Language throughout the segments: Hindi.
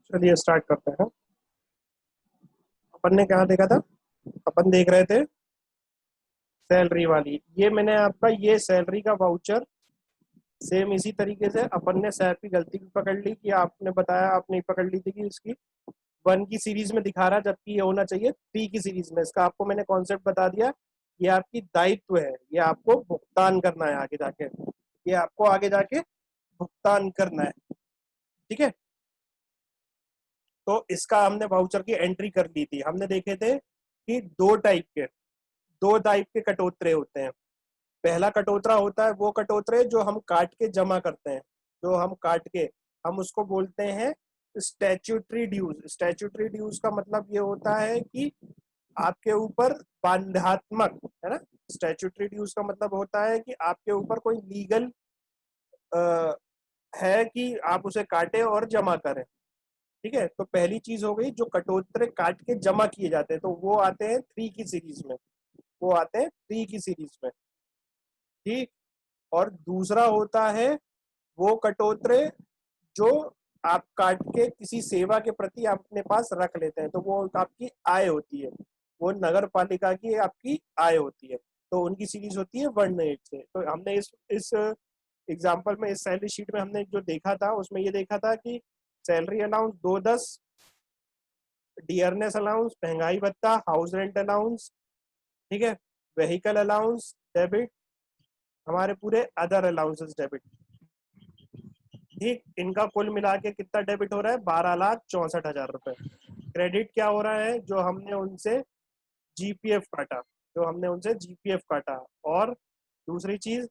चलिए स्टार्ट करते हैं। अपन ने क्या देखा था? अपन देख रहे थे सैलरी वाली। ये मैंने आपका ये सैलरी का वाउचर सेम इसी तरीके से अपन ने सैर की गलती भी पकड़ ली कि आपने बताया, आपने पकड़ ली थी कि इसकी 1 की सीरीज में दिखा रहा, जबकि ये होना चाहिए 3 की सीरीज में। इसका आपको मैंने कॉन्सेप्ट बता दिया। ये आपकी दायित्व है, ये आपको भुगतान करना है आगे जाके, ये आपको आगे जाके भुगतान करना है। ठीक है, तो इसका हमने वाउचर की एंट्री कर ली थी। हमने देखे थे कि दो टाइप के कटोतरे होते हैं। पहला कटोतरा होता है वो कटोतरे जो हम काट के जमा करते हैं, जो हम काट के हम उसको बोलते हैं स्टैच्यूटरी ड्यूज। स्टैच्यूटरी ड्यूज का मतलब ये होता है कि आपके ऊपर बाध्यात्मक है ना। स्टैच्यूटरी ड्यूज का मतलब होता है कि आपके ऊपर कोई लीगल है कि आप उसे काटे और जमा करें। ठीक है, तो पहली चीज हो गई जो कटोतरे काट के जमा किए जाते हैं, तो वो आते हैं 3 की सीरीज में। वो आते हैं 3 की सीरीज में। ठीक। और दूसरा होता है वो कटोतरे जो आप काट के किसी सेवा के प्रति आप अपने पास रख लेते हैं, तो वो आपकी आय होती है। वो नगर पालिका की आपकी आय होती है। तो उनकी सीरीज होती है 1 8 से। तो हमने इस एग्जाम्पल में, इस सैलरी शीट में हमने जो देखा था उसमें ये देखा था कि सैलरी अलाउंस 210, डियरनेस अलाउंस, महंगाई भत्ता, हाउस रेंट अलाउंस, ठीक है, व्हीकल अलाउंस डेबिट, हमारे पूरे अदर अलाउंसेस डेबिट। ठीक, इनका कुल मिला के कितना डेबिट हो रहा है? 12,64,000 रुपए। क्रेडिट क्या हो रहा है? जो हमने उनसे जीपीएफ काटा, जो हमने उनसे जीपीएफ काटा। और दूसरी चीज,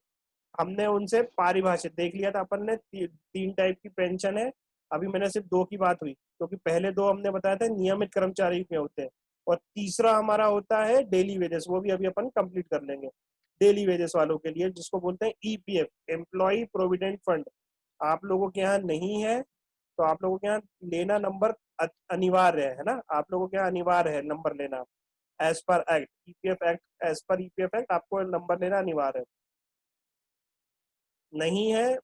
हमने उनसे पारिभाषित देख लिया था अपन ने, 3 टाइप की पेंशन है। अभी मैंने सिर्फ 2 की बात हुई, क्योंकि पहले 2 हमने बताया था नियमित कर्मचारी में होते हैं। और तीसरा हमारा होता है डेली वेजेस, वो भी अभी अपन कंप्लीट कर लेंगे। डेली वेजेस वालों के लिए जिसको बोलते हैं ईपीएफ, एम्प्लॉय प्रोविडेंट फंड। आप लोगों के यहाँ नहीं है तो आप लोगों के यहाँ लेना नंबर अनिवार्य है ना। आप लोगों के यहाँ अनिवार्य है नंबर लेना, as per act EPF act. As per EPF act आपको नंबर लेना अनिवार्य है। नहीं है,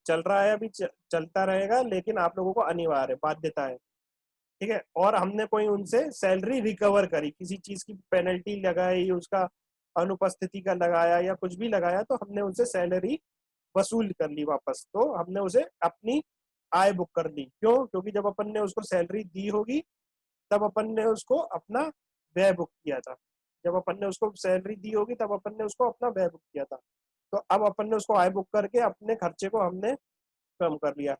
चल रहा है अभी, चलता रहेगा, लेकिन आप लोगों को अनिवार्य बाध्यता है। ठीक है, और हमने कोई उनसे सैलरी रिकवर करी, किसी चीज की पेनल्टी लगाई, उसका अनुपस्थिति का लगाया या कुछ भी लगाया तो हमने उनसे सैलरी वसूल कर ली वापस, तो हमने उसे अपनी आय बुक कर दी। क्यों? क्योंकि जब अपन ने उसको सैलरी दी होगी तब अपन ने उसको अपना व्यय बुक किया था। जब अपन ने उसको सैलरी दी होगी तब अपन ने उसको अपना व्यय बुक किया था। तो अब अपन ने उसको आय बुक करके अपने खर्चे को हमने कम कर लिया।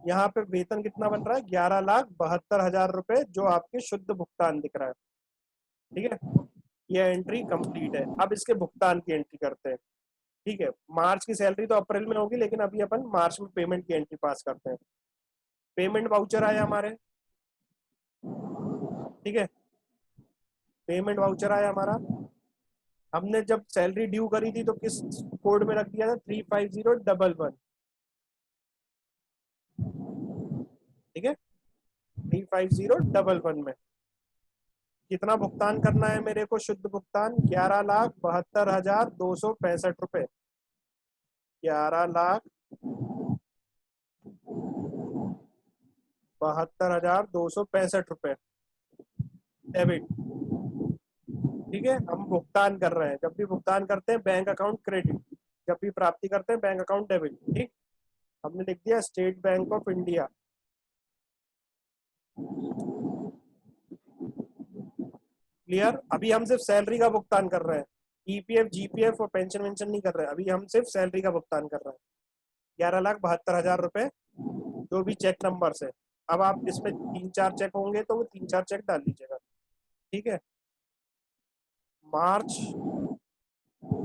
यहाँ पे वेतन कितना बन रहा है? 11,72,000 रुपए, जो आपके शुद्ध भुगतान दिख रहा है। ठीक है, ये एंट्री कंप्लीट है। अब इसके भुगतान की एंट्री करते हैं। ठीक है, मार्च की सैलरी तो अप्रैल में होगी, लेकिन अभी अपन मार्च में पेमेंट की एंट्री पास करते हैं। पेमेंट वाउचर आया हमारे, ठीक है, पेमेंट वाउचर आया हमारा। हमने जब सैलरी ड्यू करी थी तो किस कोड में रख दिया था? 35011। ठीक है, 35011 में कितना भुगतान करना है मेरे को? शुद्ध भुगतान 11,72,265 रुपए। 11,72,265 रुपए डेबिट। ठीक है, हम भुगतान कर रहे हैं। जब भी भुगतान करते हैं बैंक अकाउंट क्रेडिट, जब भी प्राप्ति करते हैं बैंक अकाउंट डेबिट। ठीक, हमने लिख दिया state Bank of India. Clear? अभी हम सिर्फ सैलरी का भुगतान कर रहे हैं, ईपीएफ जीपीएफ और पेंशन वेंशन नहीं कर रहे हैं। अभी हम सिर्फ सैलरी का भुगतान कर रहे हैं, 11,72,000 रुपए, जो भी चेक नंबर से। अब आप इसमें 3-4 चेक होंगे तो वो 3-4 चेक डाल लीजिएगा। ठीक है, मार्च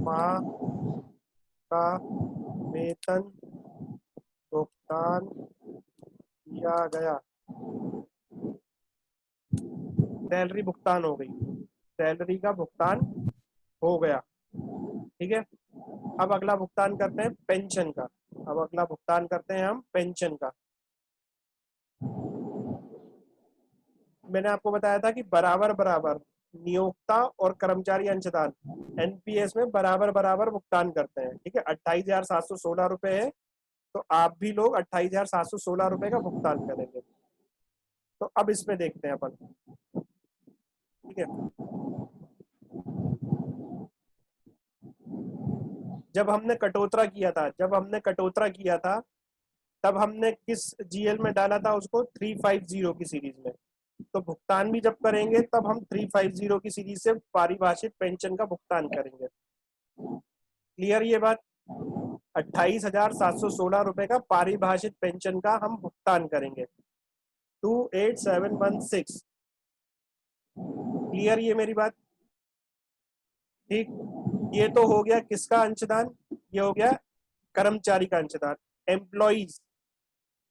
माह का वेतन भुगतान किया गया, सैलरी भुगतान हो गई, सैलरी का भुगतान हो गया। ठीक है, अब अगला भुगतान करते हैं पेंशन का। अब अगला भुगतान करते हैं हम पेंशन का। मैंने आपको बताया था कि बराबर बराबर नियोक्ता और कर्मचारी अंशदान एनपीएस में बराबर बराबर भुगतान करते हैं। ठीक है, 28,716 रुपए है, तो आप भी लोग 28,716 रुपए का भुगतान करेंगे। तो अब इसमें देखते हैं अपन। ठीक है, जब हमने कटौतरा किया था तब हमने किस जीएल में डाला था उसको? 350 की सीरीज में। तो भुगतान भी जब करेंगे तब हम 350 की सीरीज से पारिभाषित पेंशन का भुगतान करेंगे। क्लियर ये बात? 28,716 रुपए का पारिभाषित पेंशन का हम भुगतान करेंगे, 28,716। क्लियर ये मेरी बात? ठीक, ये तो हो गया किसका अंशदान? ये हो गया कर्मचारी का अंशदान, एम्प्लॉइज।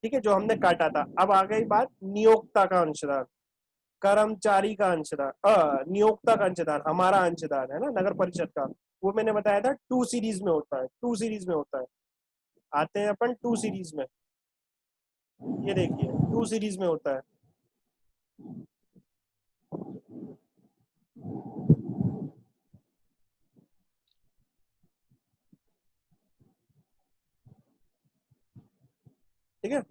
ठीक है, जो हमने काटा था। अब आ गई बात नियोक्ता का अंशदान, कर्मचारी का अंशदान, नियोक्ता का अंशदान, हमारा अंशदान है ना नगर परिषद का। वो मैंने बताया था 2 सीरीज में होता है, 2 सीरीज में होता है। आते हैं अपन 2 सीरीज में। ये देखिए 2 सीरीज में होता है। ठीक है,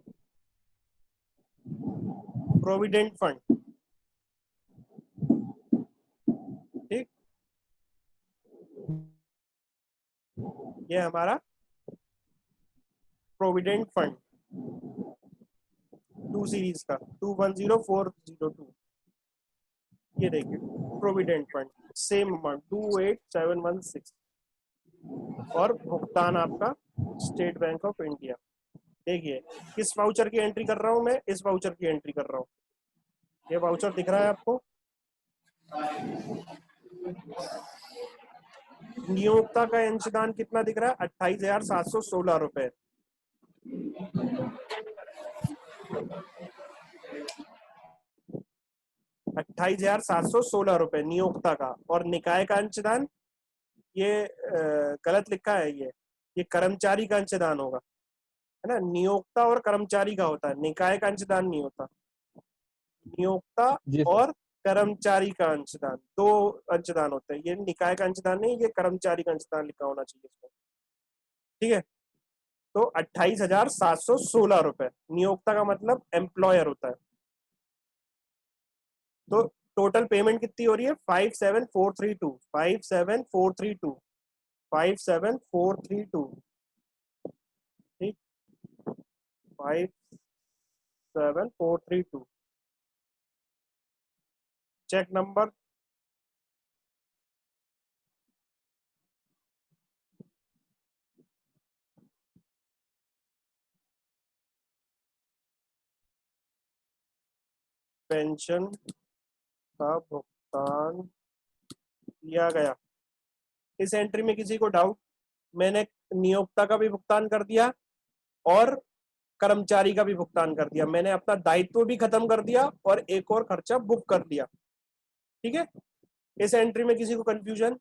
प्रोविडेंट फंड। ठीक, ये हमारा प्रोविडेंट फंड 2 सीरीज का 210402। ये देखिए प्रोविडेंट फंड, सेम अमाउंट 28,716, और भुगतान आपका स्टेट बैंक ऑफ इंडिया। देखिए किस वाउचर की एंट्री कर रहा हूं मैं? इस वाउचर की एंट्री कर रहा हूँ। ये वाउचर दिख रहा है आपको? नियोक्ता का अंशदान कितना दिख रहा है? 28,716 रुपए। ₹28,716 नियोक्ता का। और निकाय का अंशदान ये गलत लिखा है, ये कर्मचारी का अंशदान होगा, है ना? नियोक्ता और कर्मचारी का होता है, निकाय का अंशदान नहीं होता। नियोक्ता जी सर। और कर्मचारी का अंशदान, 2 अंशदान होते हैं। ये निकाय का अंशदान नहीं, ये कर्मचारी का अंशदान लिखा होना चाहिए इसमें। ठीक है, तो 28,716 रुपए। नियोक्ता का मतलब एम्प्लॉयर होता है। तो टोटल पेमेंट कितनी हो रही है? 57432, 57432, 57432, ठीक, 57432। चेक नंबर, पेंशन का भुगतान किया गया। इस एंट्री में किसी को डाउट? मैंने नियोक्ता का भी भुगतान कर दिया और कर्मचारी का भी भुगतान कर दिया। मैंने अपना दायित्व भी खत्म कर दिया और एक और खर्चा बुक कर दिया। ठीक है, इस एंट्री में किसी को कंफ्यूजन?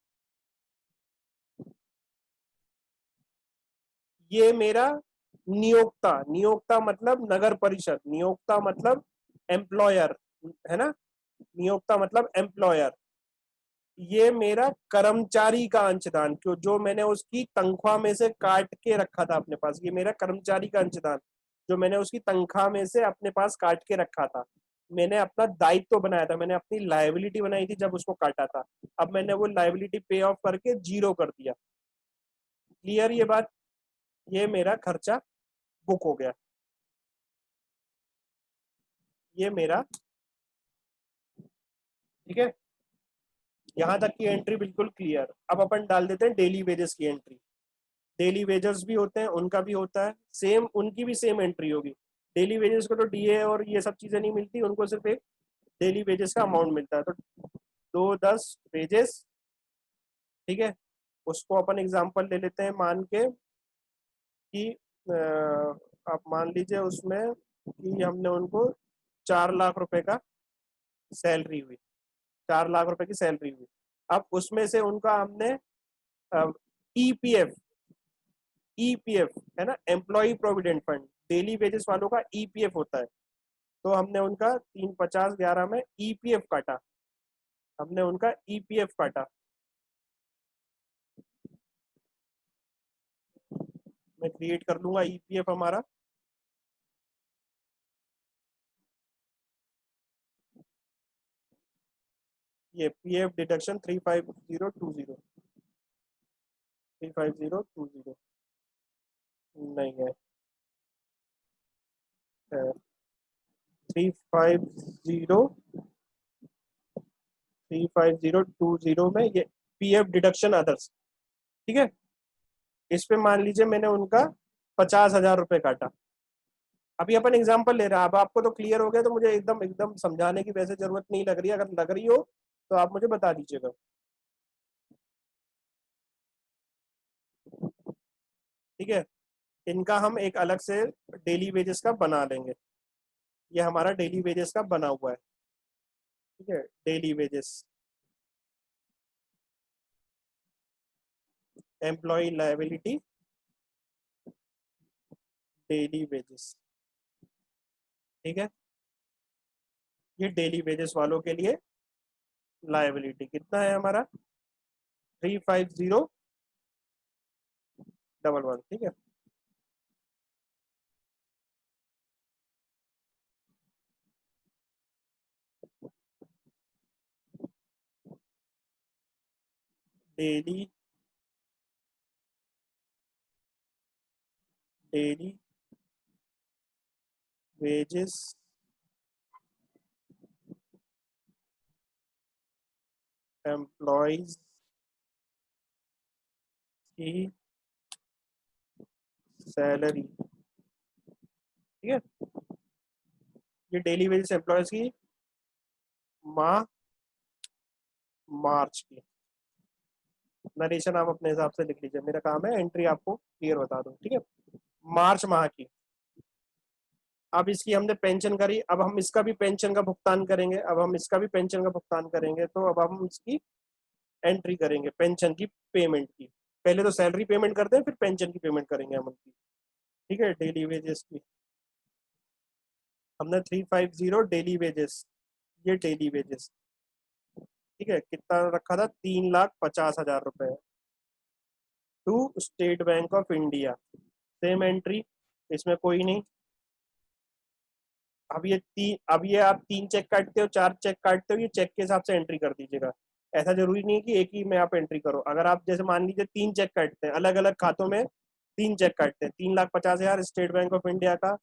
ये मेरा नियोक्ता, नियोक्ता मतलब नगर परिषद, नियोक्ता मतलब एम्प्लॉयर, है ना, नियोक्ता मतलब एम्प्लॉयर। ये मेरा कर्मचारी का अंशदान, क्यों, जो मैंने उसकी तनख्वाह में से काट के रखा था अपने पास, ये मेरा कर्मचारी का अंशदान जो मैंने उसकी तनख्वाह में से अपने पास काट के रखा था। मैंने अपना दायित्व बनाया था, मैंने अपनी लायबिलिटी बनाई थी जब उसको काटा था। अब मैंने वो लायबिलिटी पे ऑफ करके जीरो कर दिया। क्लियर ये बात? ये मेरा खर्चा बुक हो गया। ये मेरा, ठीक है, यहां तक की एंट्री बिल्कुल क्लियर। अब अपन डाल देते हैं डेली वेजेस की एंट्री। डेली वेजर्स भी होते हैं, उनका भी होता है सेम, उनकी भी सेम एंट्री होगी। डेली वेजेस को तो डीए और ये सब चीजें नहीं मिलती, उनको सिर्फ एक डेली वेजेस का अमाउंट मिलता है। तो 210 वेजेस, ठीक है, उसको अपन एग्जांपल ले लेते हैं मान के कि आप मान लीजिए उसमें कि हमने उनको 4 लाख रुपए का सैलरी हुई, 4 लाख रुपए की सैलरी हुई। अब उसमें से उनका हमने ईपीएफ, ईपीएफ है ना, employ provident fund, daily wages वालों का ईपीएफ होता है। तो हमने उनका 350 11 में ईपीएफ काटा, हमने उनका ईपीएफ काटा। मैं क्रिएट कर लूंगा ईपीएफ हमारा। ये पीएफ डिडक्शन 35020, 35020 नहीं है, 350 में ये पीएफ डिडक्शन अदर्स, ठीक है। इस पे मान लीजिए मैंने उनका 50,000 रुपये काटा। अभी अपन एग्जांपल ले रहे हैं, अब आपको तो क्लियर हो गया, तो मुझे एकदम एकदम समझाने की वैसे जरूरत नहीं लग रही है। अगर लग रही हो तो आप मुझे बता दीजिएगा। ठीक है, इनका हम एक अलग से डेली वेजेस का बना लेंगे। ये हमारा डेली वेजेस का बना हुआ है, ठीक है, daily wages, employ liability, daily wages, ठीक है। ये डेली वेजेस वालों के लिए लायबिलिटी कितना है हमारा? 35011, ठीक है। डेली, डेली वेजेस एम्प्लॉयज की सैलरी, ठीक है। ये डेली वेजेस एम्प्लॉयज की माह मार्च की। नरेशन आप अपने हिसाब से लिख लीजिए, मेरा काम है एंट्री आपको क्लियर बता दूं, ठीक है। मार्च माह की। अब इसकी हमने पेंशन करी, अब हम इसका भी पेंशन का भुगतान करेंगे, अब हम इसका भी पेंशन का भुगतान करेंगे। तो अब हम इसकी एंट्री करेंगे पेंशन की पेमेंट की। पहले तो सैलरी पेमेंट करते हैं, फिर पेंशन की पेमेंट करेंगे हम उनकी, ठीक है। डेली वेजेस की हमने 350 डेली वेजेस, ये डेली वेजेस, ठीक है, कितना रखा था? 3,50,000 रुपए to State Bank of India. Same entry, इसमें कोई नहीं, अब ये आप 3 चेक काटते हो, 4 चेक काटते हो, ये चेक के हिसाब से एंट्री कर दीजिएगा। ऐसा जरूरी नहीं है कि एक ही में आप एंट्री करो। अगर आप जैसे मान लीजिए 3 चेक काटते हैं अलग अलग खातों में, 3 चेक काटते हैं, 3,50,000 स्टेट बैंक ऑफ इंडिया का,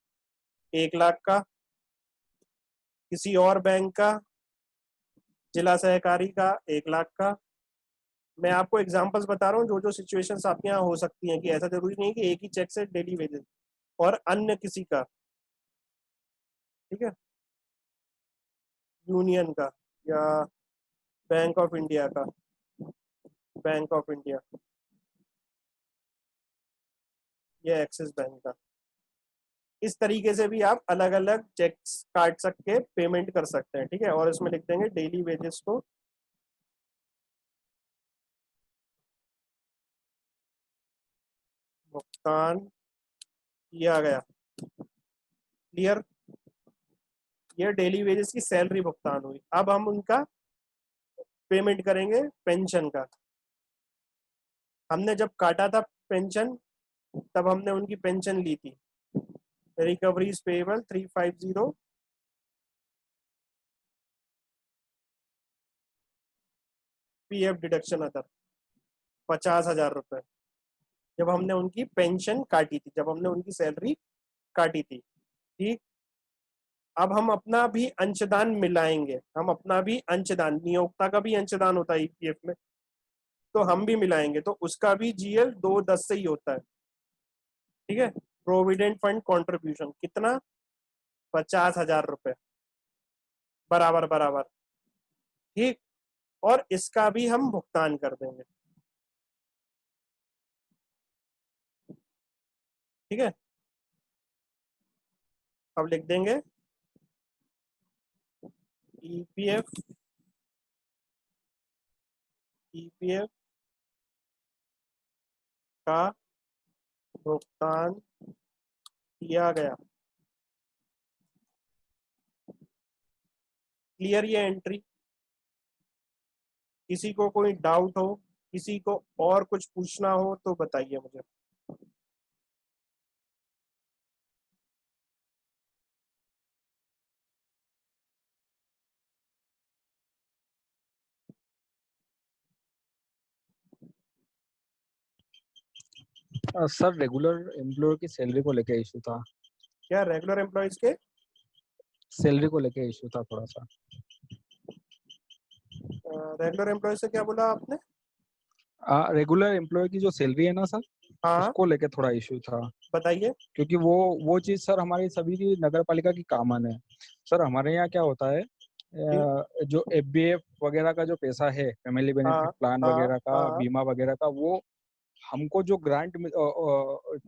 1 लाख का किसी और बैंक का, जिला सहकारी का 1 लाख का। मैं आपको एग्जांपल्स बता रहा हूँ जो जो सिचुएशंस आपके यहाँ हो सकती हैं, कि ऐसा जरूरी नहीं है कि एक ही चेक से डेली वेजेस और अन्य किसी का, ठीक है, यूनियन का या बैंक ऑफ इंडिया का, बैंक ऑफ इंडिया या एक्सिस बैंक का। इस तरीके से भी आप अलग अलग चेक्स काट सकते, पेमेंट कर सकते हैं, ठीक है। और इसमें लिख देंगे डेली वेजेस को भुगतान किया गया। क्लियर? ये डेली वेजेस की सैलरी भुगतान हुई। अब हम उनका पेमेंट करेंगे पेंशन का। हमने जब काटा था पेंशन, तब हमने उनकी पेंशन ली थी। Recoveries payable 350, PF deduction other 50,000 रुपए, जब हमने उनकी पेंशन काटी थी, जब हमने उनकी सैलरी काटी थी, ठीक। अब हम अपना भी अंशदान मिलाएंगे, हम अपना भी अंशदान, नियोक्ता का भी अंशदान होता है ईपीएफ में, तो हम भी मिलाएंगे, तो उसका भी जीएल 210 से ही होता है, ठीक है। प्रोविडेंट फंड कंट्रीब्यूशन कितना? 50,000 रुपए, बराबर बराबर, ठीक। और इसका भी हम भुगतान कर देंगे, ठीक है। अब लिख देंगे ईपीएफ, ईपीएफ का भुगतान किया गया। क्लियर ये एंट्री? किसी को कोई डाउट हो, किसी को और कुछ पूछना हो तो बताइए मुझे। सर रेगुलर एम्प्लॉय की सैलरी को लेके इशू था। क्या रेगुलर एम्प्लॉयज के सैलरी को लेके इशू था थोड़ा सा। रेगुलर एम्प्लॉय से क्या बोला आपने? रेगुलर एम्प्लॉय की जो सैलरी है ना सर, हाँ उसको लेके थोड़ा इशू था। बताइए। क्योंकि वो चीज सर हमारी सभी की नगर पालिका की कॉमन है। सर हमारे यहाँ क्या होता है, जी। जो एफबीएफ वगैरह का जो पैसा है, फैमिली हाँ बेनिफिट प्लान हाँ वगैरह का, हाँ बीमा वगैरह का, वो हमको जो ग्रांट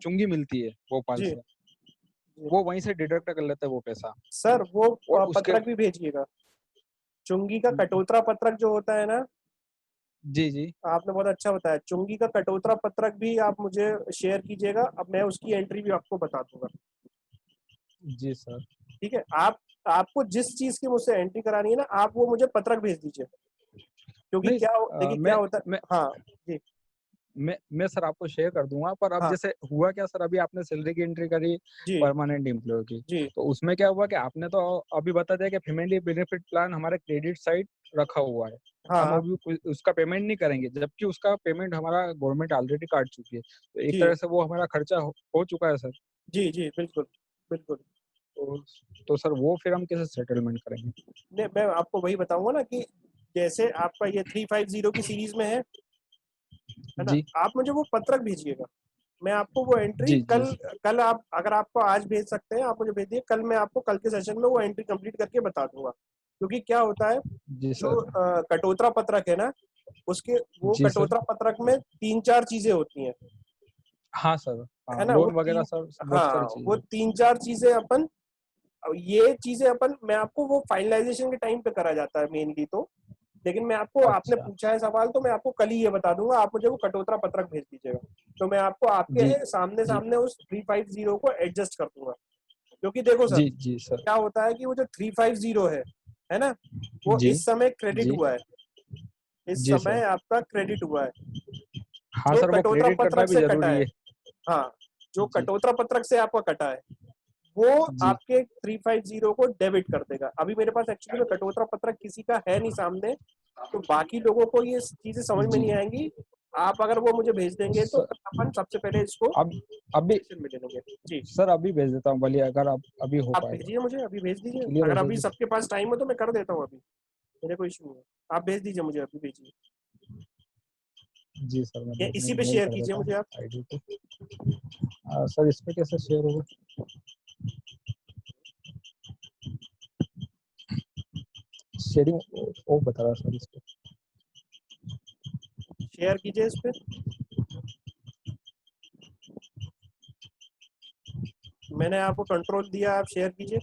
चुंगी मिलती है भोपाल जी से, जी। वो वहीं से डिडक्ट कर लेते हैं वो पैसा। सर वो और उसके पत्रक भी भेजिएगा, चुंगी का कटौतरा पत्रक जो होता है ना। जी जी आपने बहुत अच्छा बताया, चुंगी का कटौतरा पत्रक भी आप मुझे शेयर कीजिएगा, अब मैं उसकी एंट्री भी आपको बता दूंगा, जी सर। ठीक है। आप आपको जिस चीज की मुझसे एंट्री करानी है ना, आप वो मुझे पत्रक भेज दीजिए, क्योंकि नहीं, देखिए क्या मैं होता है। मैं हाँ जी। मैं सर आपको शेयर कर दूंगा। पर अब हाँ जैसे हुआ क्या सर, अभी आपने सैलरी की एंट्री करी जी परमानेंट एम्प्लॉय की, जी तो उसमें क्या हुआ कि आपने तो अभी बता दिया कि फैमिली बेनिफिट प्लान हमारे क्रेडिट साइड रखा हुआ है, हम हाँ अभी उसका पेमेंट नहीं करेंगे, जबकि उसका पेमेंट हमारा गवर्नमेंट ऑलरेडी काट चुकी है। तो एक जी तरह से वो हमारा खर्चा हो चुका है सर। जी जी बिल्कुल बिल्कुल। तो, तो सर वो फिर हम कैसे सेटलमेंट करेंगे? नहीं, मैं आपको वही बताऊंगा ना, कि जैसे आपका ये 350 की सीरीज में है ना, जी आप मुझे वो पत्रक भेजिएगा, मैं आपको वो एंट्री जी जी कल, कल आप अगर आपको आज भेज सकते हैं आप मुझे भेजिए, कल मैं आपको कल के सेशन में वो एंट्री कंप्लीट करके बता दूंगा। क्योंकि क्या होता है, जी जो सर। कटौतरा पत्रक है ना, उसके वो जी सर। कटौतरा पत्रक में 3-4 चीजें होती हैं, हाँ सर। है हाँ, ना। वो लोन वगैरह तीन, सर, बहुत हाँ सारी वो चीजें। 3-4 चीजें अपन, ये चीजें अपन, मैं आपको वो फाइनलाइजेशन के टाइम पे करा जाता है मेनली तो। लेकिन मैं आपको, आपने अच्छा। पूछा है सवाल तो मैं आपको कल ही ये बता दूंगा, आप मुझे वो कटौतरा पत्रक भेज दीजिएगा, तो मैं आपको जी आपके सामने जी सामने उस 350 को एडजस्ट कर दूंगा। क्योंकि देखो सर, जी जी सर। क्या होता है कि वो जो 350 है ना, वो जी इस समय क्रेडिट जी हुआ है, इस जी सर। समय आपका क्रेडिट हुआ है, हाँ जो सर, वो कटौतरा क्रेडिट करना पत्रक भी से कटा जरूरी है। है। हाँ, जो जी कटौतरा पत्रक से आपका कटा है, वो जी आपके 350 को डेबिट कर देगा। अभी मेरे पास एक्चुअली में कटौतरा पत्रक किसी का है नहीं सामने, तो बाकी लोगों को ये चीजें समझ में जी नहीं आएंगी। आप अगर वो मुझे भेज देंगे तो सर, अपन सबसे पहले इसको अब अभी सेशन में ले लेंगे। जी, सर अभी भेज देता हूँ, बोलिए अगर आप अभी हो आप पाएगा। भेजिए मुझे, अभी भेज दीजिए। क्लियर हो अगर अभी जाएगी। सबके पास टाइम हो तो मैं कर देता हूँ अभी, मेरे कोई इशू नहीं है। आप भेज दीजिए मुझे, अभी भेजिए, जी सर, मैं या एक इसी मिनट पे मेल शेयर कर कीजिए देता मुझे हूँ आप। आईडी पे। सर इस पे कैसे शेयर होगा? शेयरिंग ओ बता रहा सर इस पे। शेयर कीजिए इस पे। मैंने आपको कंट्रोल दिया, आप शेयर कीजिए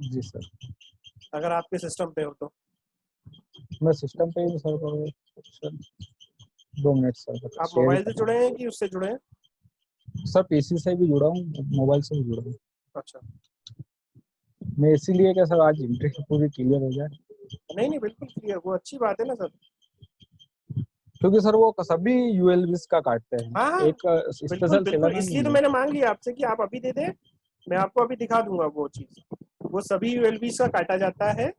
जी सर, अगर आपके सिस्टम पे हो तो। मैं सिस्टम पे ही सर करूँ सर। 2 मिनट सर, आप शेयर ही मोबाइल से करना जुड़े है। हैं कि उससे जुड़े हैं? सर पीसी से भी जुड़ा हूँ, मोबाइल से भी जुड़ा हूँ। अच्छा, मैं इसीलिए क्या सर, आज एंट्री पूरी क्लियर हो जाए। नहीं नहीं बिल्कुल क्लियर, वो अच्छी बात है ना सर। क्योंकि सर वो सभी यूएलबीस का काटते हैं, हाँ हाँ एक बिल्कुल स्पेशल बिल्कुल, चलाना इसलिए नहीं तो है। मैंने मांग लिया आपसे कि आप अभी दे दें, मैं आपको अभी दिखा दूंगा वो चीज। वो सभी यूएलबी का काटा जाता है।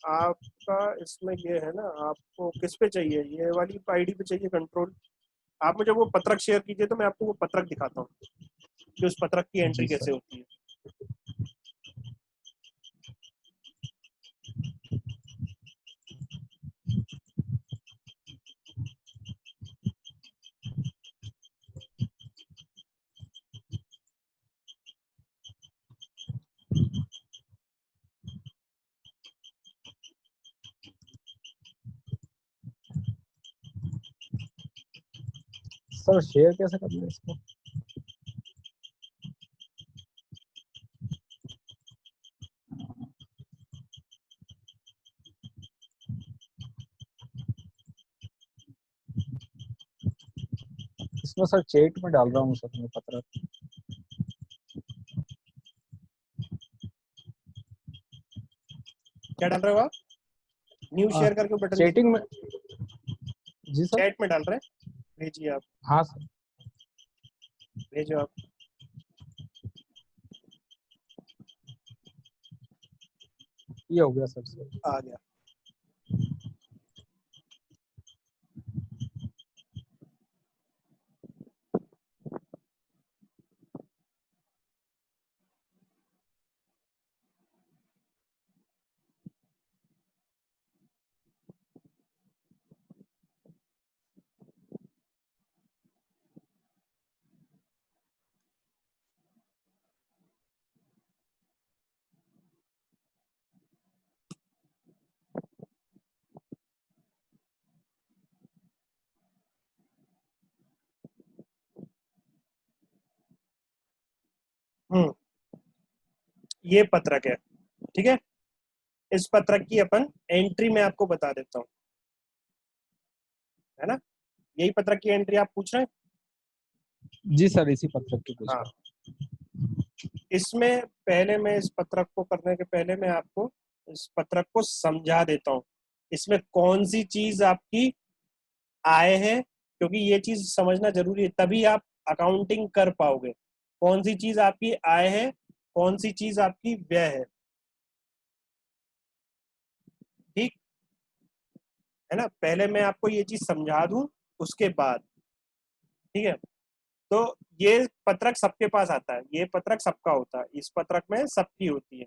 आपका इसमें ये है ना, आपको किस पे चाहिए, ये वाली आईडी पे चाहिए कंट्रोल? आप मुझे वो पत्रक शेयर कीजिए तो मैं आपको वो पत्रक दिखाता हूँ कि उस पत्रक की एंट्री जी कैसे सर। होती है। सर शेयर कैसे करना है इसको? इसमें सर चैट में डाल रहा हूँ सर मैं पत्र। क्या डाल रहे हो आप? न्यू शेयर करके बटन दिख चैटिंग में। जी सर। चैट में डाल रहे हैं, भेजिए आप, हाँ सर। भेजो आप। ये हो गया सर सर। आ गया। हम्म, ये पत्रक है, ठीक है। इस पत्रक की अपन एंट्री में आपको बता देता हूँ, है ना। यही पत्रक की एंट्री आप पूछ रहे हैं? जी सर, इसी पत्र की पूछ हाँ, रहा इसमें पहले मैं इस पत्रक को करने के पहले मैं आपको इस पत्रक को समझा देता हूँ। इसमें कौन सी चीज आपकी आय है, क्योंकि ये चीज समझना जरूरी है, तभी आप अकाउंटिंग कर पाओगे। कौन सी चीज आपकी आय है, कौन सी चीज आपकी व्यय है, ठीक है ना। पहले मैं आपको ये चीज समझा दूं, उसके बाद, ठीक है। तो ये पत्रक सबके पास आता है, ये पत्रक सबका होता है, इस पत्रक में सबकी होती है,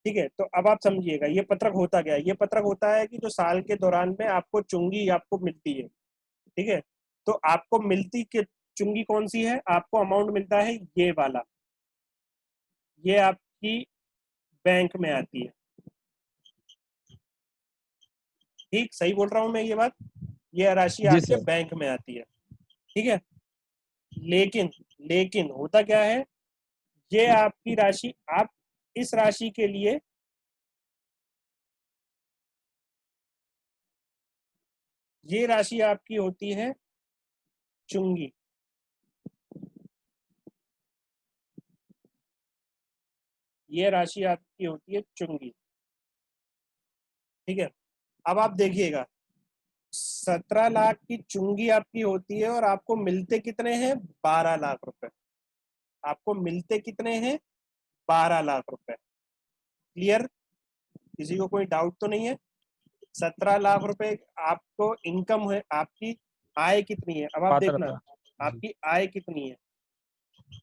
ठीक है। तो अब आप समझिएगा ये पत्रक होता क्या है। ये पत्रक होता है कि जो साल के दौरान में आपको चुंगी आपको मिलती है, ठीक है। तो आपको मिलती के चुंगी कौन सी है, आपको अमाउंट मिलता है ये वाला, ये आपकी बैंक में आती है, ठीक सही बोल रहा हूं मैं ये बात। ये राशि हूँ। जी आपके सर। बैंक में आती है, ठीक है। लेकिन लेकिन होता क्या है, ये आपकी राशि, आप इस राशि के लिए, ये राशि आपकी होती है चुंगी, ये राशि आपकी होती है चुंगी, ठीक है। अब आप देखिएगा, 17 लाख की चुंगी आपकी होती है और आपको मिलते कितने हैं, 12 लाख रुपए। आपको मिलते कितने हैं? 12 लाख रुपए। क्लियर? किसी को कोई डाउट तो नहीं है? 17 लाख रुपए आपको इनकम है, आपकी आय कितनी है? अब आप देखना पात्रता जी। आपकी आय कितनी है।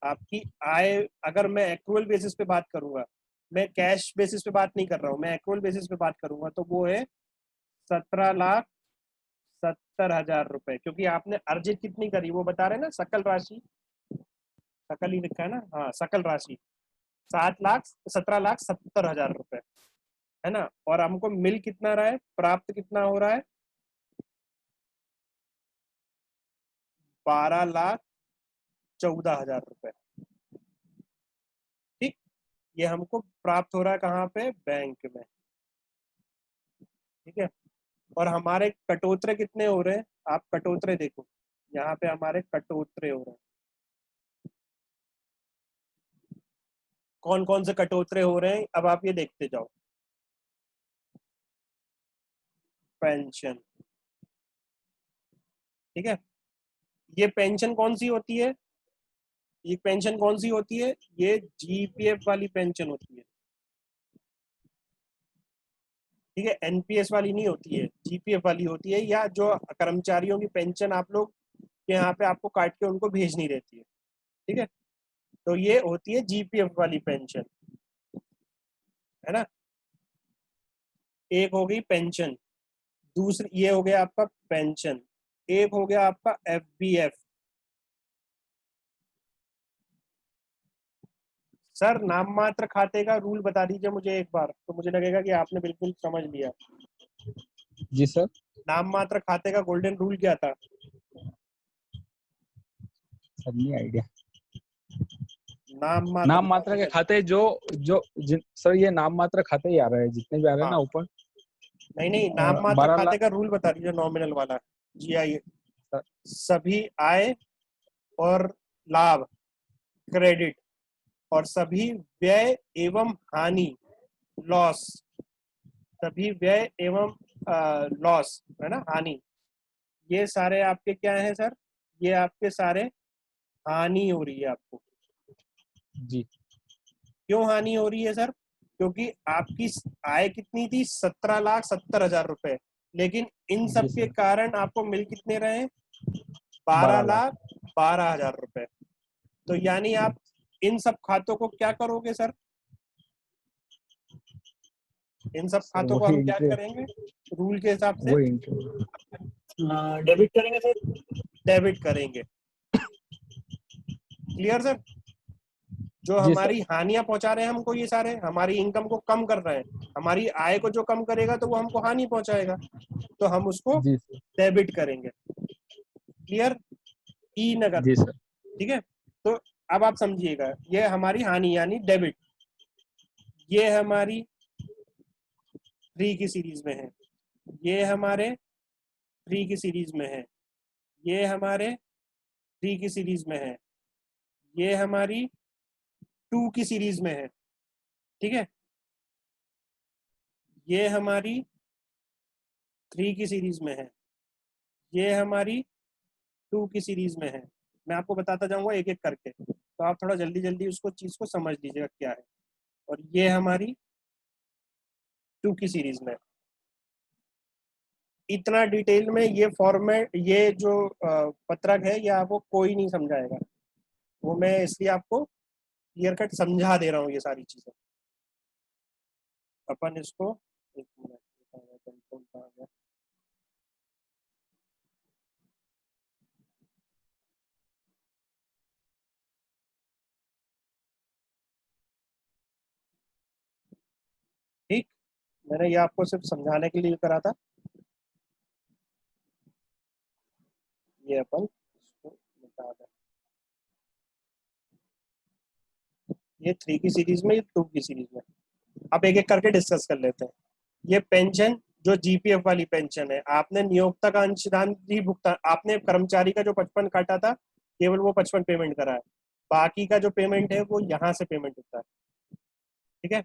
आपकी आय, अगर मैं एक्रूअल बेसिस पे बात करूंगा, मैं कैश बेसिस पे बात नहीं कर रहा हूँ, मैं एक्रूअल बेसिस पे बात करूंगा, तो वो है 17,70,000 रुपए। क्योंकि आपने अर्जित कितनी करी वो बता रहे हैं ना, सकल राशि, सकल ही लिखा है ना, हाँ सकल राशि 7,17,70,000 रुपए, है ना। और हमको मिल कितना रहा है, प्राप्त कितना हो रहा है? 12,14,000 रुपए। ठीक, ये हमको प्राप्त हो रहा है कहाँ पे? बैंक में। ठीक है, और हमारे कटौतरे कितने हो रहे हैं? आप कटौतरे देखो, यहाँ पे हमारे कटौतरे हो रहे हैं। कौन कौन से कटौतरे हो रहे हैं, अब आप ये देखते जाओ। पेंशन, ठीक है, ये पेंशन कौन सी होती है? ये पेंशन कौन सी होती है? ये जीपीएफ वाली पेंशन होती है। ठीक है, एनपीएस वाली नहीं होती है, जीपीएफ वाली होती है, या जो कर्मचारियों की पेंशन आप लोग के यहाँ पे आपको काट के उनको भेजनी रहती है। ठीक है, तो ये होती है जीपीएफ वाली पेंशन, है ना। एक हो गई पेंशन, दूसरी ये हो गया आपका पेंशन, एक हो गया आपका एफबीएफ। सर नाम मात्र खाते का रूल बता दीजिए मुझे एक बार, तो मुझे लगेगा कि आपने बिल्कुल समझ लिया। जी सर। नाम मात्र खाते का गोल्डन रूल क्या था? सर नहीं आइडिया। नाम नाम मात्र मात्रा के खाते जो जो सर ये नाम मात्र खाते ही आ रहे हैं जितने भी आ रहे हैं हाँ, ना ऊपर। नहीं नहीं, नाम मात्र 12 लाख। खाते का रूल बता दीजिए, नॉमिनल वाला। जी आइए, सर सभी आय और लाभ क्रेडिट, और सभी व्यय एवं हानि लॉस, सभी व्यय एवं लॉस, है ना, हानि, ये सारे आपके क्या हैं सर? ये आपके सारे हानि हो रही है आपको। जी क्यों हानि हो रही है सर? क्योंकि आपकी आय कितनी थी? 17,70,000 रुपए, लेकिन इन सब जी के सर। कारण आपको मिल कितने रहे? 12 लाख। 12,12,000 रुपए। तो यानी आप इन सब खातों को क्या करोगे सर? इन सब सर खातों को वही हम क्या इंटरेस्ट। करेंगे रूल के हिसाब से? वही इंटरेस्ट। डेबिट करेंगे सर, डेबिट करेंगे। Clear sir? जो जी सर। हमारी हानियां पहुंचा रहे हैं हमको, ये सारे हमारी इनकम को कम कर रहे हैं, हमारी आय को जो कम करेगा तो वो हमको हानि पहुंचाएगा, तो हम उसको जी सर। डेबिट करेंगे। क्लियर? ई नगर। जी सर। ठीक है, तो अब आप समझिएगा, ये हमारी हानि यानी डेबिट, ये हमारी 3 की सीरीज में है, ये हमारे 3 की सीरीज में है, ये हमारे 3 की सीरीज में है, ये हमारी 2 की सीरीज में है। ठीक है, ये हमारी 3 की सीरीज में है, ये हमारी 2 की सीरीज में है। मैं आपको बताता जाऊंगा एक एक करके, तो आप थोड़ा जल्दी जल्दी उसको चीज को समझ लीजिएगा क्या है। और ये हमारी 2 की सीरीज में। इतना डिटेल में ये फॉर्मेट, ये जो पत्रक है, ये आपको कोई नहीं समझाएगा, वो मैं इसलिए आपको क्लियर कट समझा दे रहा हूँ ये सारी चीजें। अपन इसको, एक मिनट, ठीक, मैंने ये आपको सिर्फ समझाने के लिए करा था। ये अपन इसको बता दें, ये 3 की सीरीज में, ये 2 की सीरीज में। अब एक एक करके डिस्कस कर लेते हैं। ये पेंशन जो जीपीएफ वाली पेंशन है, आपने नियोक्ता का अंशदान भी भुगतान, आपने कर्मचारी का जो 55 काटा था, केवल वो 55 पेमेंट करा है, बाकी का जो पेमेंट है वो यहाँ से पेमेंट होता है। ठीक है,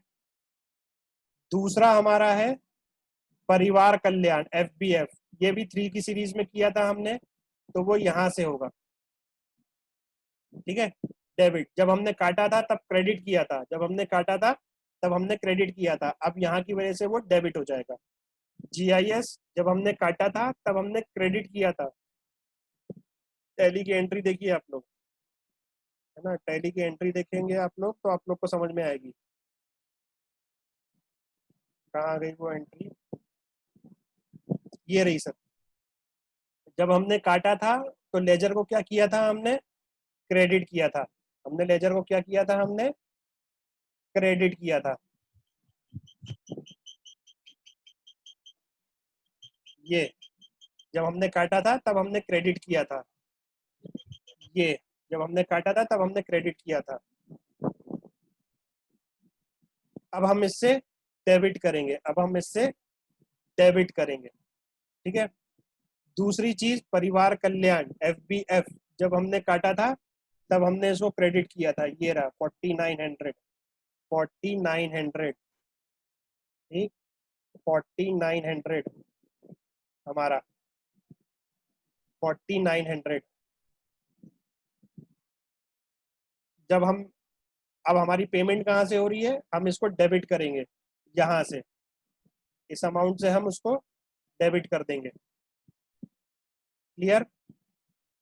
दूसरा हमारा है परिवार कल्याण, एफबीएफ, ये भी 3 की सीरीज में किया था हमने, तो वो यहाँ से होगा। ठीक है, डेबिट। जब हमने काटा था तब क्रेडिट किया था, जब हमने काटा था तब हमने क्रेडिट किया था, अब यहाँ की वजह से वो डेबिट हो जाएगा। जीआईएस, जब हमने काटा था तब हमने क्रेडिट किया था। टैली की एंट्री देखिए आप लोग, है ना, टैली की एंट्री देखेंगे आप लोग तो आप लोग को समझ में आएगी। कहाँ आ गई वो एंट्री, ये रही सर। जब हमने काटा था तो लेजर को क्या किया था हमने, क्रेडिट किया था। हमने लेजर को क्या किया था, हमने क्रेडिट किया था। ये जब हमने काटा था तब हमने क्रेडिट किया था। ये जब हमने काटा था तब हमने क्रेडिट किया था। अब हम इससे डेबिट करेंगे, अब हम इससे डेबिट करेंगे। ठीक है। दूसरी चीज परिवार कल्याण, FBF, जब हमने काटा था तब हमने इसको क्रेडिट किया था। ये रहा 4900, 4900, ठीक, 4900 हमारा, 4900। जब हम, अब हमारी पेमेंट कहाँ से हो रही है, हम इसको डेबिट करेंगे यहाँ से, इस अमाउंट से हम उसको डेबिट कर देंगे। क्लियर।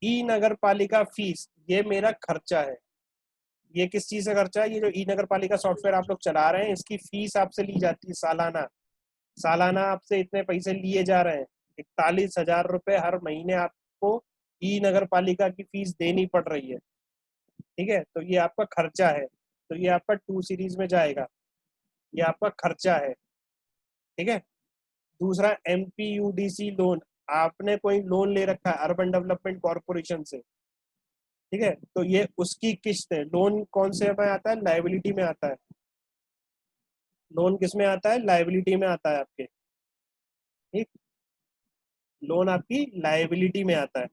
ई नगर पालिका फीस, ये मेरा खर्चा है। ये किस चीज का खर्चा है, ये जो ई नगर पालिका सॉफ्टवेयर आप लोग चला रहे हैं इसकी फीस आपसे ली जाती है सालाना। सालाना आपसे इतने पैसे लिए जा रहे हैं, 41,000 रुपये हर महीने आपको ई नगर पालिका की फीस देनी पड़ रही है। ठीक है, तो ये आपका खर्चा है, तो ये आपका 2 सीरीज में जाएगा, ये आपका खर्चा है। ठीक है। दूसरा MPUDC लोन, आपने कोई लोन ले रखा है अर्बन डेवलपमेंट कॉर्पोरेशन से, ठीक है, तो ये उसकी किस्त है। लोन कौन से में आता है, लाइबिलिटी में आता है। लोन किस में आता है, लाइबिलिटी में आता है आपके। ठीक, लोन आपकी लाइबिलिटी में आता है,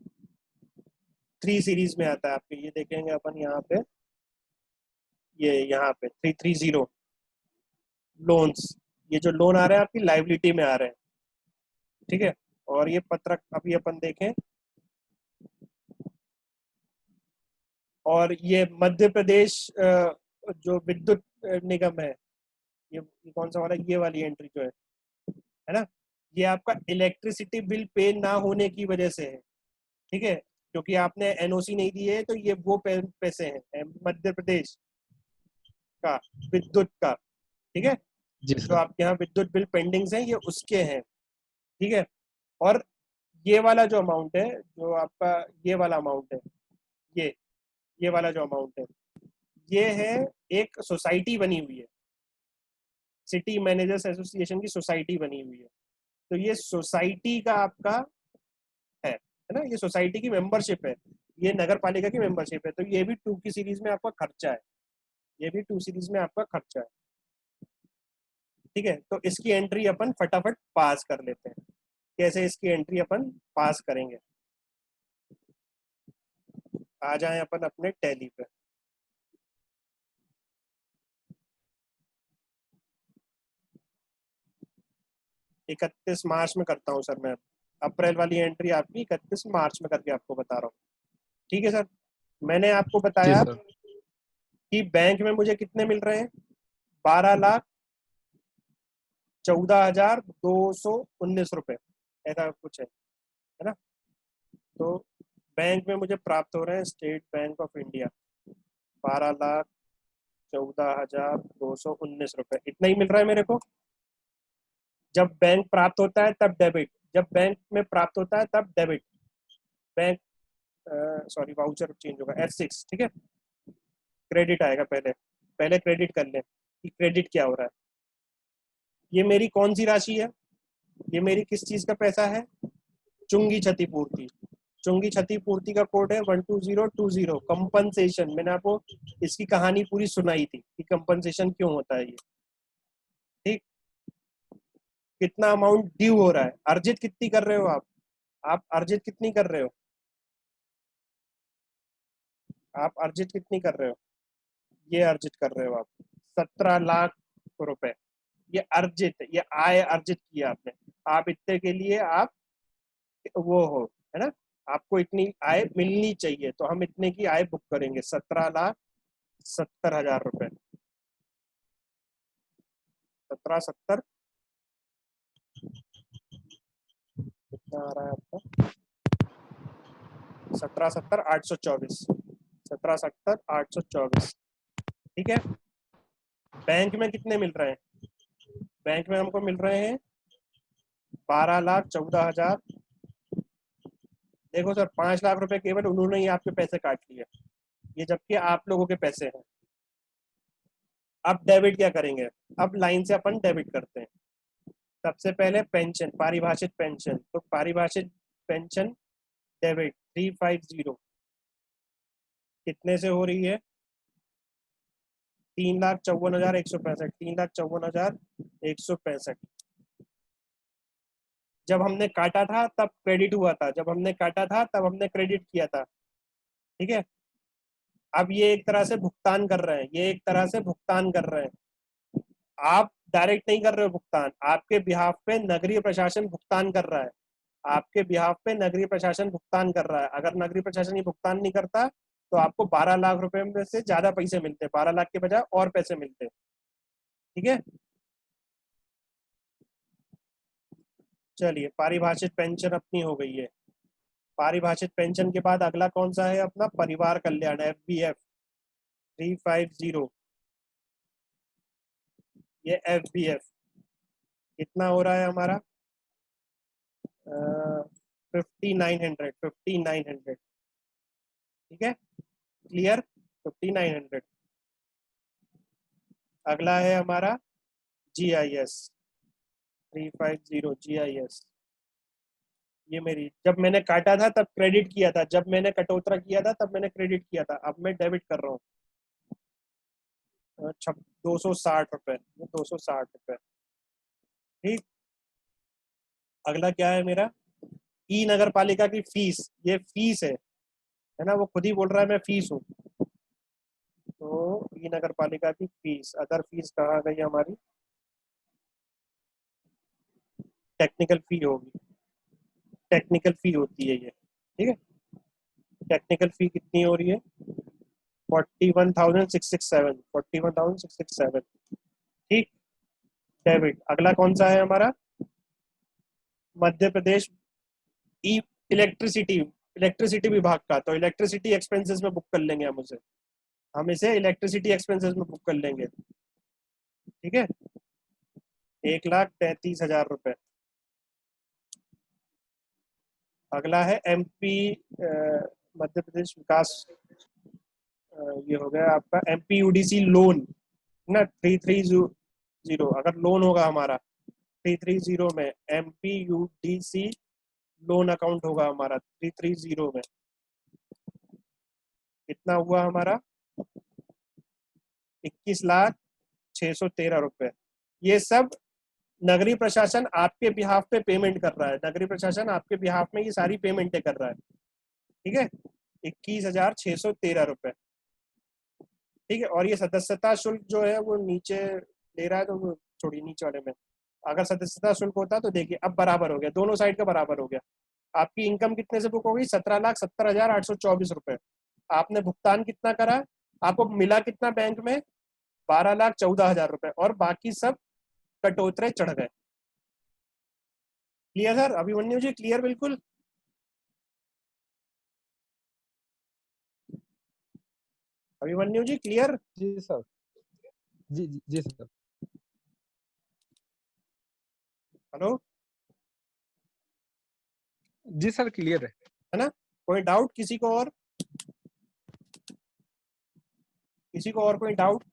3 सीरीज में आता है आपके। ये देखेंगे अपन यहाँ पे, ये यहाँ पे 330 लोन्स, ये जो लोन आ रहे हैं आपकी लाइबिलिटी में आ रहे हैं। ठीक है। और ये पत्रक अभी अपन देखें, और ये मध्य प्रदेश जो विद्युत निगम है, ये कौन सा वाला, ये वाली एंट्री जो है ना, ये आपका इलेक्ट्रिसिटी बिल पे ना होने की वजह से है। ठीक है, क्योंकि आपने एनओसी नहीं दी है, तो ये वो पैसे हैं मध्य प्रदेश का विद्युत का। ठीक है, जी जो सर। आपके यहाँ विद्युत बिल पेंडिंग्स हैं ये उसके हैं। ठीक है। और ये वाला जो अमाउंट है, जो आपका ये वाला अमाउंट है, ये ये वाला जो अमाउंट है, ये है, एक सोसाइटी बनी हुई है, सिटी मैनेजर्स एसोसिएशन की सोसाइटी बनी हुई है। तो ये सोसाइटी का आपका है ना, ये सोसाइटी की मेंबरशिप है, ये नगर पालिका की मेंबरशिप है, तो ये भी 2 की सीरीज में आपका खर्चा है, ये भी 2 सीरीज में आपका खर्चा है। ठीक है, तो इसकी एंट्री अपन फटाफट पास कर लेते हैं। कैसे इसकी एंट्री अपन पास करेंगे, आ जाए अपन अपने टैली पे। 31 मार्च में करता हूँ सर मैं, अप्रैल वाली एंट्री आपकी 31 मार्च में करके आपको बता रहा हूँ। ठीक है सर। मैंने आपको जी बताया सर। कि बैंक में मुझे कितने मिल रहे हैं, 12,14,219 रुपए, ऐसा कुछ है ना। तो बैंक में मुझे प्राप्त हो रहे हैं, स्टेट बैंक ऑफ इंडिया, 12,14,219 रुपए, इतना ही मिल रहा है मेरे को। जब बैंक प्राप्त होता है तब डेबिट, जब बैंक में प्राप्त होता है तब debit. Bank, sorry voucher change होगा, F6। ठीक है, क्रेडिट आएगा, पहले पहले क्रेडिट कर लें कि क्रेडिट क्या हो रहा है। ये मेरी कौन सी राशि है, ये मेरी किस चीज का पैसा है, चुंगी क्षतिपूर्ति। चुंगी क्षतिपूर्ति का कोड है 12020, कंपनसेशन। मैंने आपको इसकी कहानी पूरी सुनाई थी कि कंपनसेशन क्यों होता है ये। ठीक, कितना अमाउंट ड्यू हो रहा है, अर्जित कितनी कर रहे हो आप अर्जित कितनी कर रहे हो, आप अर्जित कितनी कर रहे हो, ये अर्जित कर रहे हो आप 17 लाख रुपए। ये अर्जित, ये आय अर्जित किया आपने, आप इतने के लिए आप वो हो, है ना, आपको इतनी आय मिलनी चाहिए, तो हम इतने की आय बुक करेंगे, 17 लाख 70,000 रुपए। 17 70 कितना आ रहा है आपका? 17 70 824। 17 70 824। ठीक है। बैंक में कितने मिल रहे हैं? बैंक में हमको मिल रहे हैं 12,14,000। देखो सर, 5 लाख रुपए केवल उन्होंने ही आपके पैसे काट लिए, ये जबकि आप लोगों के पैसे हैं। अब डेबिट क्या करेंगे? अब लाइन से अपन डेबिट करते हैं। सबसे पहले पेंशन, पारिभाषित पेंशन, तो पारिभाषित पेंशन डेबिट 350 कितने से हो रही है? 3,54,165। 3,54,165। जब हमने काटा था तब क्रेडिट हुआ था, जब हमने काटा था तब हमने क्रेडिट किया था। ठीक है। अब ये एक तरह से भुगतान कर रहे हैं, ये एक तरह से भुगतान कर रहे हैं। आप डायरेक्ट नहीं कर रहे हो भुगतान, आपके बिहाफ पे नगरीय प्रशासन भुगतान कर रहा है। आपके बिहाफ पे नगरीय प्रशासन भुगतान कर रहा है। अगर नगरीय प्रशासन ये भुगतान नहीं करता तो आपको 12 लाख रुपए में से ज्यादा पैसे मिलते, 12 लाख के बजाय और पैसे मिलते। ठीक है। चलिए, पारिभाषित पेंशन अपनी हो गई है। पारिभाषित पेंशन के बाद अगला कौन सा है अपना? परिवार कल्याण, FBF 350। ये FBF कितना हो रहा है हमारा? 5900। ठीक है, क्लियर। 5900। अगला है हमारा GIS 350 GIS। ये मेरी, जब मैंने काटा था तब क्रेडिट किया था, जब मैंने कटौतरा किया था तब मैंने क्रेडिट किया था, अब मैं डेबिट कर रहा हूँ। 260 रुपए, 260 रुपए। ठीक। अगला क्या है मेरा? ई नगर पालिका की फीस, ये फीस है ना, वो खुद ही बोल रहा है मैं फीस हूँ। तो ई नगर पालिका की फीस, अदर फीस कहाँ गई हमारी? टेक्निकल फी होगी, टेक्निकल फी होती है ये। ठीक है। टेक्निकल फी कितनी हो रही है? 41,667। 41,667। ठीक। डेबिट। अगला कौन सा है हमारा? मध्य प्रदेश ई इलेक्ट्रिसिटी, इलेक्ट्रिसिटी विभाग का, तो इलेक्ट्रिसिटी एक्सपेंसेस में बुक कर लेंगे हम इसे इलेक्ट्रिसिटी एक्सपेंसेस में बुक कर लेंगे। ठीक है। 1,33,000 रुपए। अगला है MP मध्य प्रदेश विकास, ये हो गया आपका MPUDC लोन ना, 330। अगर लोन होगा हमारा 330 में, MPUDC लोन अकाउंट होगा हमारा 330 में, कितना हुआ हमारा? 21,613 रुपए। ये सब नगरीय प्रशासन आपके बिहाफ पे पेमेंट कर रहा है, नगरीय प्रशासन आपके बिहाफ में ये सारी पेमेंटें कर रहा है। ठीक है। 21,613 रुपए। ठीक है। और ये सदस्यता शुल्क जो है वो नीचे ले रहा है, तो वो थोड़ी नीचे वाले में, अगर सदस्यता शुल्क होता तो देखिए अब बराबर हो गया, दोनों साइड का बराबर हो गया। आपकी इनकम कितने से बुक हो गई? 17,70,824 रुपए। आपने भुगतान कितना करा? आपको मिला कितना बैंक में? 12,14,000 रुपए, और बाकी सब कटोतरे चढ़ गए। Clear sir? Abhimanyu ji clear बिल्कुल? अभिमन्यु जी क्लियर? जी सर। जी जी जी सर। हेलो? जी सर, क्लियर है ना? कोई डाउट किसी को? और किसी को और कोई डाउट?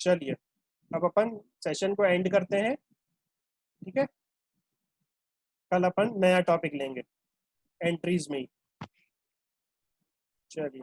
चलिए, अब अपन सेशन को एंड करते हैं। ठीक है। कल अपन नया टॉपिक लेंगे एंट्रीज में ही। चलिए।